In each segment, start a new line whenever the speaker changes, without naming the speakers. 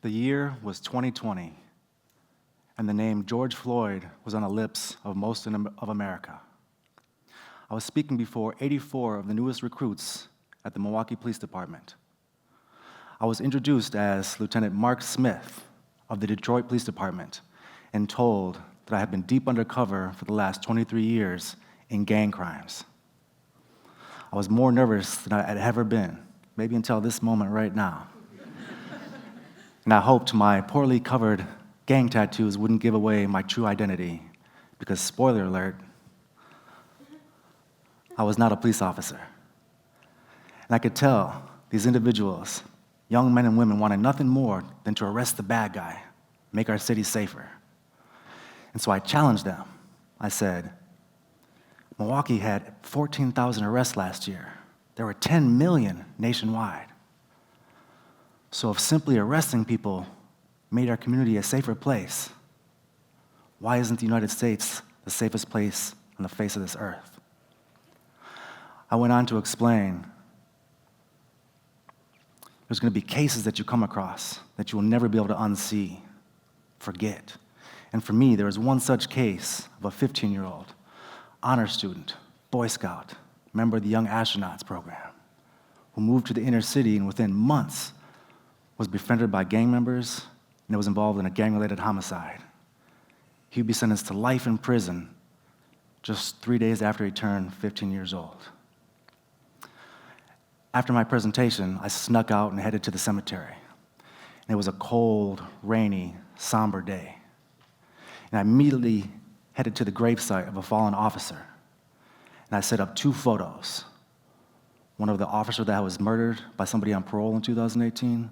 The year was 2020, and the name George Floyd was on the lips of most of America. I was speaking before 84 of the newest recruits at the Milwaukee Police Department. I was introduced as Lieutenant Mark Smith of the Detroit Police Department and told that I had been deep undercover for the last 23 years in gang crimes. I was more nervous than I had ever been, maybe until this moment right now. And I hoped my poorly covered gang tattoos wouldn't give away my true identity, because, spoiler alert, I was not a police officer. And I could tell these individuals, young men and women, wanted nothing more than to arrest the bad guy, make our city safer. And so I challenged them. I said, Milwaukee had 14,000 arrests last year. There were 10 million nationwide. So if simply arresting people made our community a safer place, why isn't the United States the safest place on the face of this earth? I went on to explain there's going to be cases that you come across that you will never be able to unsee, forget. And for me, there was one such case of a 15-year-old, honor student, Boy Scout, member of the Young Astronauts program, who moved to the inner city and within months was befriended by gang members and was involved in a gang-related homicide. He would be sentenced to life in prison just 3 days after he turned 15 years old. After my presentation, I snuck out and headed to the cemetery. And it was a cold, rainy, somber day. And I immediately headed to the gravesite of a fallen officer. And I set up 2 photos. One of the officer that was murdered by somebody on parole in 2018,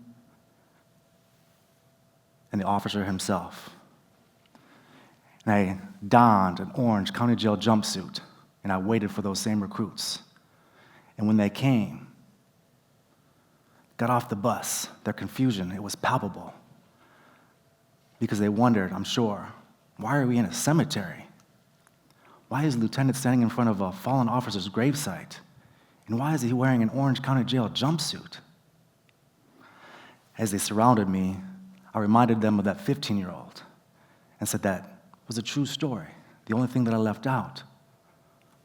and the officer himself. And I donned an orange county jail jumpsuit, and I waited for those same recruits. And when they came, got off the bus, their confusion, it was palpable. Because they wondered, I'm sure, why are we in a cemetery? Why is the lieutenant standing in front of a fallen officer's gravesite? And why is he wearing an orange county jail jumpsuit? As they surrounded me, I reminded them of that 15-year-old and said that was a true story. The only thing that I left out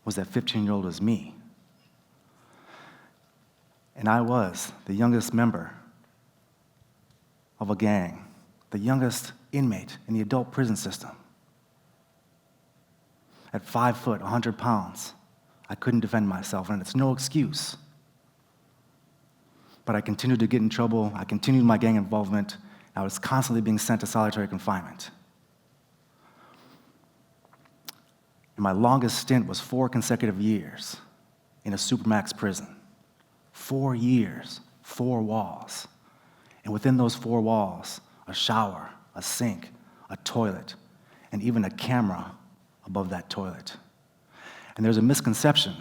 was that 15-year-old was me. And I was the youngest member of a gang, the youngest inmate in the adult prison system. At 5 foot, 100 pounds, I couldn't defend myself, and it's no excuse. But I continued to get in trouble. I continued my gang involvement. I was constantly being sent to solitary confinement. And my longest stint was 4 consecutive years in a supermax prison. 4 years, 4 walls. And within those 4 walls, a shower, a sink, a toilet, and even a camera above that toilet. And there's a misconception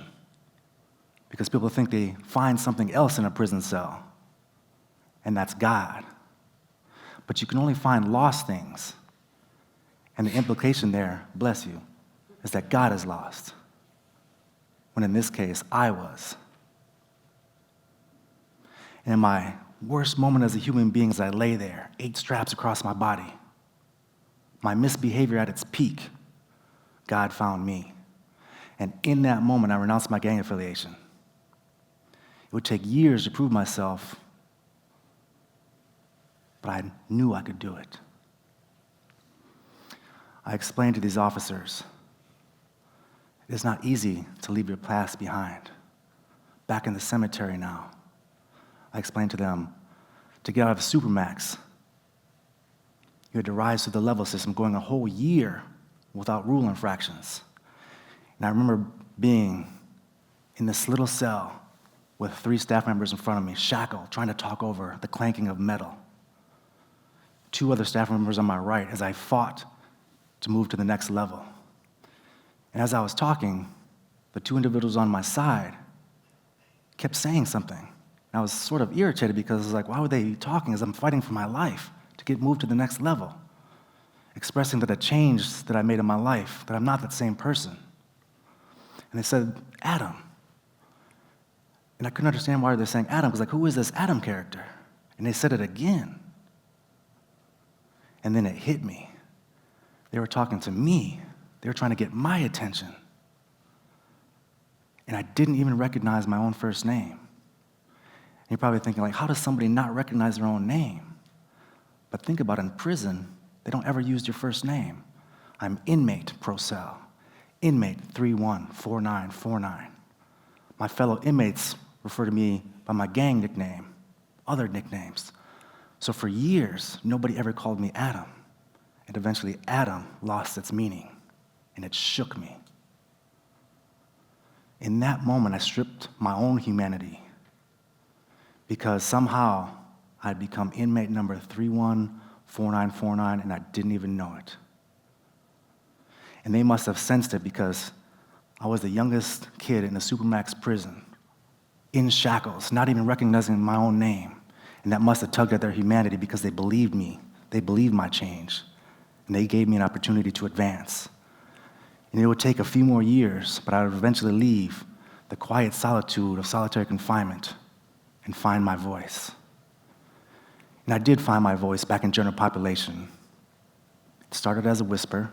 because people think they find something else in a prison cell, and that's God. But you can only find lost things. And the implication there, bless you, is that God is lost. When in this case, I was. And in my worst moment as a human being, as I lay there, 8 straps across my body, my misbehavior at its peak, God found me. And in that moment, I renounced my gang affiliation. It would take years to prove myself, but I knew I could do it. I explained to these officers, it is not easy to leave your past behind. Back in the cemetery now. I explained to them, to get out of Supermax, you had to rise through the level system, going a whole year without rule infractions. And I remember being in this little cell with 3 staff members in front of me, shackled, trying to talk over the clanking of metal. 2 other staff members on my right as I fought to move to the next level. And as I was talking, the 2 individuals on my side kept saying something. And I was sort of irritated because I was like, why would they be talking as I'm fighting for my life to get moved to the next level? Expressing that a change that I made in my life, that I'm not that same person. And they said, Adam. And I couldn't understand why they're saying Adam, because like, who is this Adam character? And they said it again. And then it hit me. They were talking to me. They were trying to get my attention. And I didn't even recognize my own first name. And you're probably thinking, like, how does somebody not recognize their own name? But think about it, in prison, they don't ever use your first name. I'm inmate Procell, inmate 314949. My fellow inmates refer to me by my gang nickname, other nicknames. So for years, nobody ever called me Adam. And eventually, Adam lost its meaning, and it shook me. In that moment, I stripped my own humanity because somehow I'd become inmate number 314949, and I didn't even know it. And they must have sensed it because I was the youngest kid in a Supermax prison, in shackles, not even recognizing my own name. And that must have tugged at their humanity because they believed me. They believed my change. And they gave me an opportunity to advance. And it would take a few more years, but I would eventually leave the quiet solitude of solitary confinement and find my voice. And I did find my voice back in general population. It started as a whisper,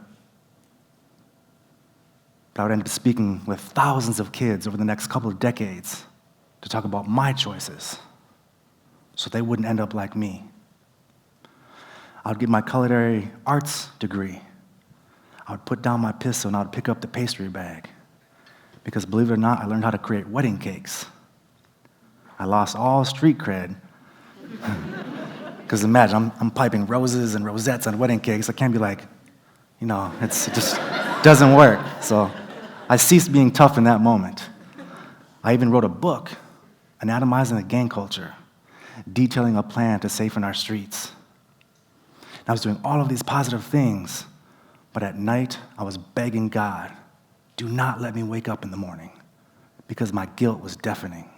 but I would end up speaking with thousands of kids over the next couple of decades to talk about my choices so they wouldn't end up like me. I would get my culinary arts degree. I would put down my pistol and I would pick up the pastry bag. Because believe it or not, I learned how to create wedding cakes. I lost all street cred. Because imagine, I'm piping roses and rosettes on wedding cakes. I can't be like, it just doesn't work. So I ceased being tough in that moment. I even wrote a book, anatomizing the gang culture, detailing a plan to safen our streets. And I was doing all of these positive things, but at night I was begging God, do not let me wake up in the morning, because my guilt was deafening.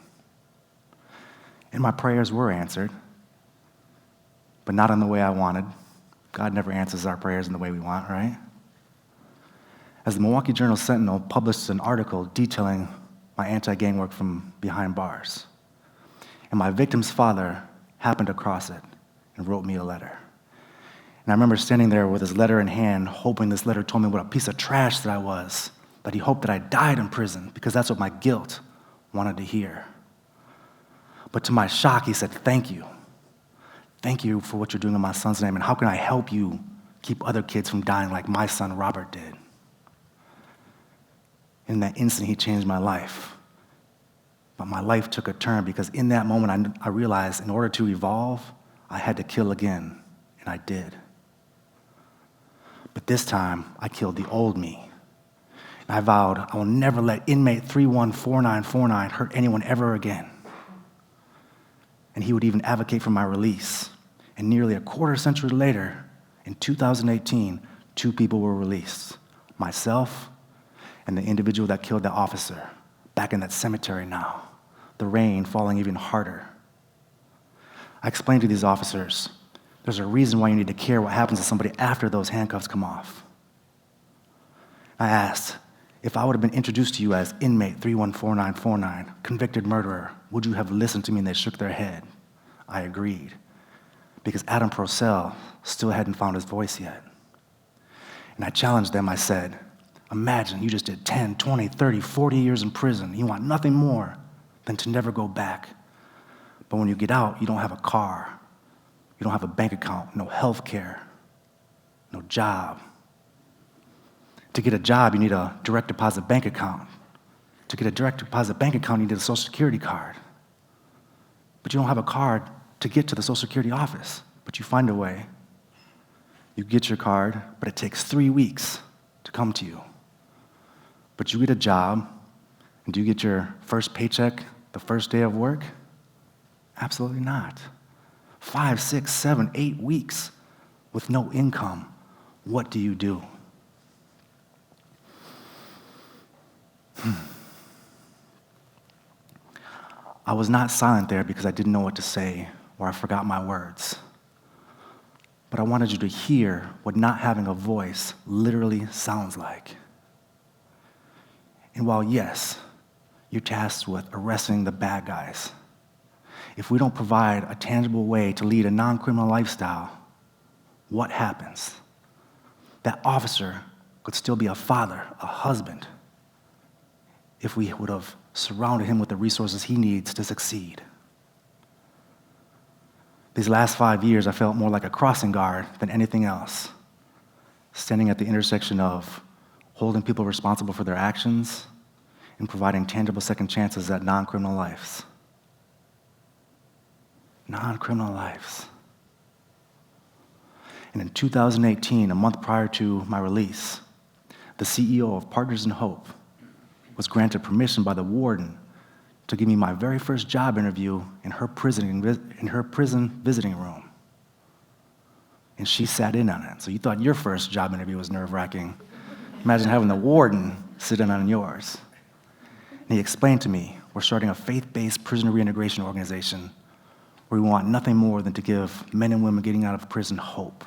And my prayers were answered, but not in the way I wanted. God never answers our prayers in the way we want, right? As the Milwaukee Journal-Sentinel published an article detailing my anti-gang work from behind bars, and my victim's father happened across it and wrote me a letter. And I remember standing there with his letter in hand, hoping this letter told me what a piece of trash that I was, that he hoped that I died in prison, because that's what my guilt wanted to hear. But to my shock, he said, thank you. Thank you for what you're doing in my son's name, and how can I help you keep other kids from dying like my son Robert did? In that instant, he changed my life. But my life took a turn because in that moment, I realized in order to evolve, I had to kill again, and I did. But this time, I killed the old me. And I vowed I will never let inmate 314949 hurt anyone ever again. And he would even advocate for my release. And nearly a quarter century later, in 2018, 2 people were released. Myself and the individual that killed that officer, back in that cemetery now, the rain falling even harder. I explained to these officers, there's a reason why you need to care what happens to somebody after those handcuffs come off. I asked, if I would have been introduced to you as inmate 314949, convicted murderer, would you have listened to me? And they shook their head. I agreed, because Adam Procell still hadn't found his voice yet. And I challenged them, I said, imagine you just did 10, 20, 30, 40 years in prison. You want nothing more than to never go back. But when you get out, you don't have a car. You don't have a bank account, no health care, no job. To get a job, you need a direct deposit bank account. To get a direct deposit bank account, you need a Social Security card. But you don't have a card to get to the Social Security office. But you find a way. You get your card, but it takes 3 weeks to come to you. But you get a job, and do you get your first paycheck the first day of work? Absolutely not. 5, 6, 7, 8 weeks with no income. What do you do? I was not silent there because I didn't know what to say or I forgot my words. But I wanted you to hear what not having a voice literally sounds like. And while, yes, you're tasked with arresting the bad guys, if we don't provide a tangible way to lead a non-criminal lifestyle, what happens? That officer could still be a father, a husband, if we would have surrounded him with the resources he needs to succeed. These last 5 years, I felt more like a crossing guard than anything else, standing at the intersection of holding people responsible for their actions and providing tangible second chances at non-criminal lives. Non-criminal lives. And in 2018, a month prior to my release, the CEO of Partners in Hope was granted permission by the warden to give me my very first job interview in her prison visiting room. And she sat in on it. So you thought your first job interview was nerve-wracking. Imagine having the warden sit in on yours. And he explained to me, we're starting a faith-based prisoner reintegration organization where we want nothing more than to give men and women getting out of prison hope.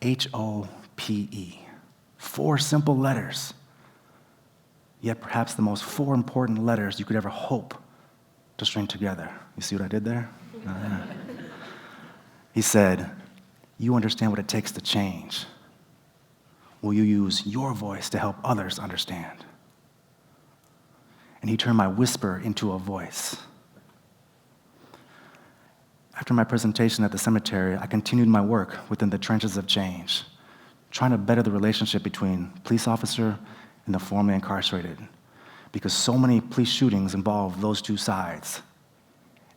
H-O-P-E. 4 simple letters, yet perhaps the most 4 important letters you could ever hope to string together. You see what I did there? He said, you understand what it takes to change. Will you use your voice to help others understand? And he turned my whisper into a voice. After my presentation at the cemetery, I continued my work within the trenches of change, trying to better the relationship between police officer and the formerly incarcerated, because so many police shootings involve those two sides,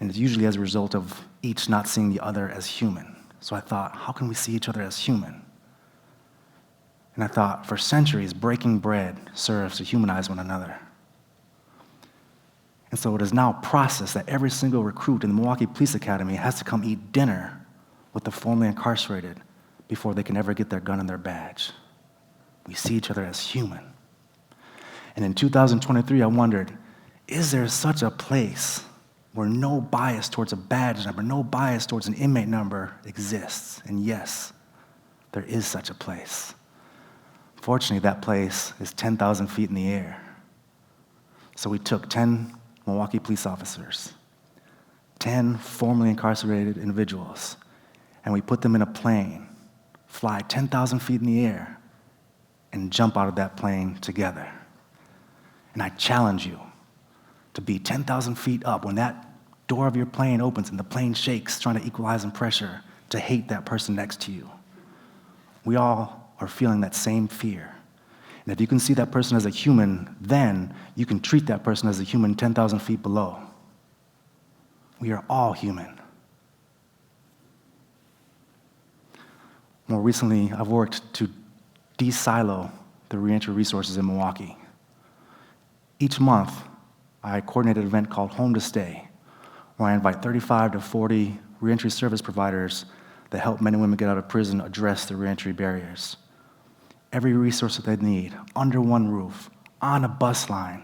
and it's usually as a result of each not seeing the other as human. So I thought, how can we see each other as human? And I thought, for centuries, breaking bread serves to humanize one another. And so it is now processed that every single recruit in the Milwaukee Police Academy has to come eat dinner with the formerly incarcerated before they can ever get their gun and their badge. We see each other as human. And in 2023, I wondered, is there such a place where no bias towards a badge number, no bias towards an inmate number exists? And yes, there is such a place. Fortunately, that place is 10,000 feet in the air. So we took 10 Milwaukee police officers, 10 formerly incarcerated individuals, and we put them in a plane, fly 10,000 feet in the air, and jump out of that plane together. And I challenge you to be 10,000 feet up when that door of your plane opens and the plane shakes, trying to equalize in pressure, to hate that person next to you. We all are feeling that same fear. And if you can see that person as a human, then you can treat that person as a human 10,000 feet below. We are all human. More recently, I've worked to de-silo the reentry resources in Milwaukee. Each month, I coordinate an event called Home to Stay, where I invite 35 to 40 reentry service providers that help men and women get out of prison address the reentry barriers. Every resource that they need, under one roof, on a bus line.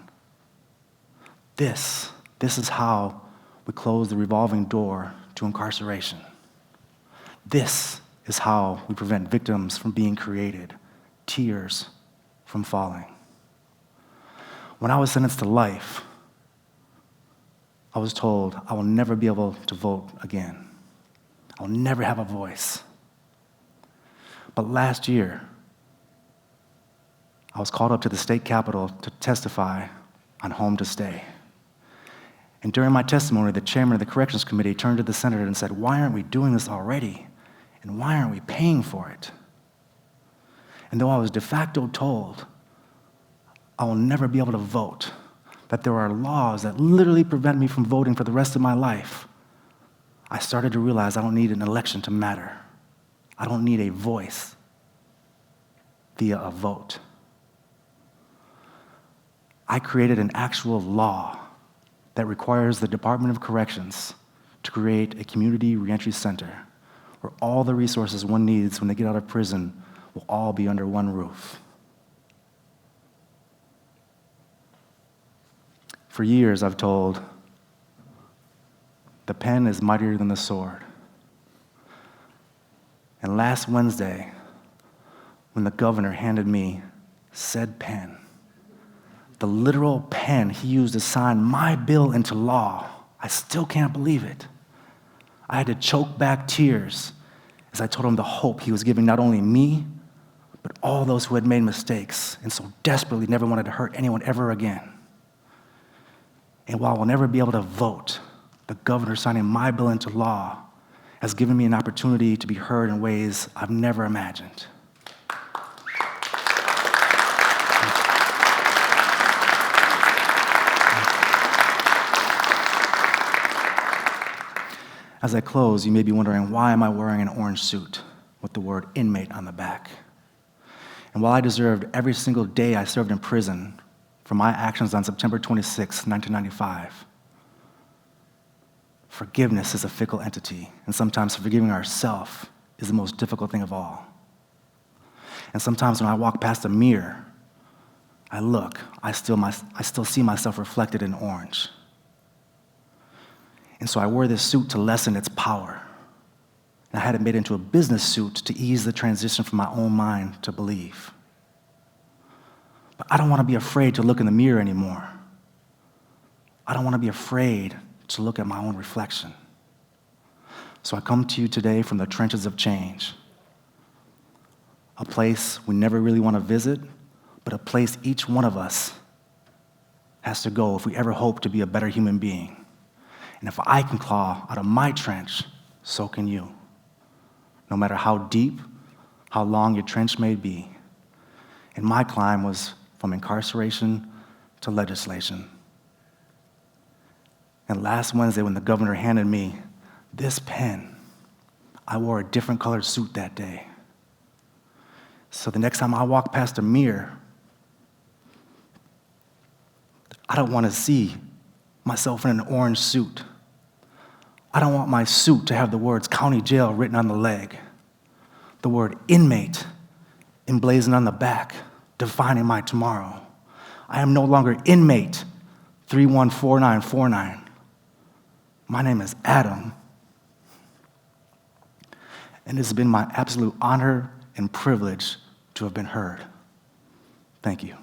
This is how we close the revolving door to incarceration. This is how we prevent victims from being created, tears from falling. When I was sentenced to life, I was told I will never be able to vote again. I will never have a voice. But last year, I was called up to the state capitol to testify on Home to Stay. And during my testimony, the chairman of the corrections committee turned to the senator and said, why aren't we doing this already? And why aren't we paying for it? And though I was de facto told I will never be able to vote, that there are laws that literally prevent me from voting for the rest of my life, I started to realize I don't need an election to matter. I don't need a voice via a vote. I created an actual law that requires the Department of Corrections to create a community reentry center where all the resources one needs when they get out of prison will all be under one roof. For years, I've told, the pen is mightier than the sword. And last Wednesday, when the governor handed me said pen, the literal pen he used to sign my bill into law, I still can't believe it. I had to choke back tears as I told him the hope he was giving not only me, but all those who had made mistakes and so desperately never wanted to hurt anyone ever again. And while I'll never be able to vote, the governor signing my bill into law has given me an opportunity to be heard in ways I've never imagined. As I close, you may be wondering, why am I wearing an orange suit with the word inmate on the back? And while I deserved every single day I served in prison for my actions on September 26, 1995, forgiveness is a fickle entity, and sometimes forgiving ourselves is the most difficult thing of all. And sometimes when I walk past a mirror, I look, I still see myself reflected in orange. And so I wore this suit to lessen its power. And I had it made into a business suit to ease the transition from my own mind to believe. But I don't want to be afraid to look in the mirror anymore. I don't want to be afraid to look at my own reflection. So I come to you today from the trenches of change, a place we never really want to visit, but a place each one of us has to go if we ever hope to be a better human being. And if I can claw out of my trench, so can you. No matter how deep, how long your trench may be. And my climb was from incarceration to legislation. And last Wednesday, when the governor handed me this pen, I wore a different colored suit that day. So the next time I walk past a mirror, I don't want to see myself in an orange suit. I don't want my suit to have the words county jail written on the leg, the word inmate emblazoned on the back, defining my tomorrow. I am no longer inmate 314949. My name is Adam. And it's been my absolute honor and privilege to have been heard. Thank you.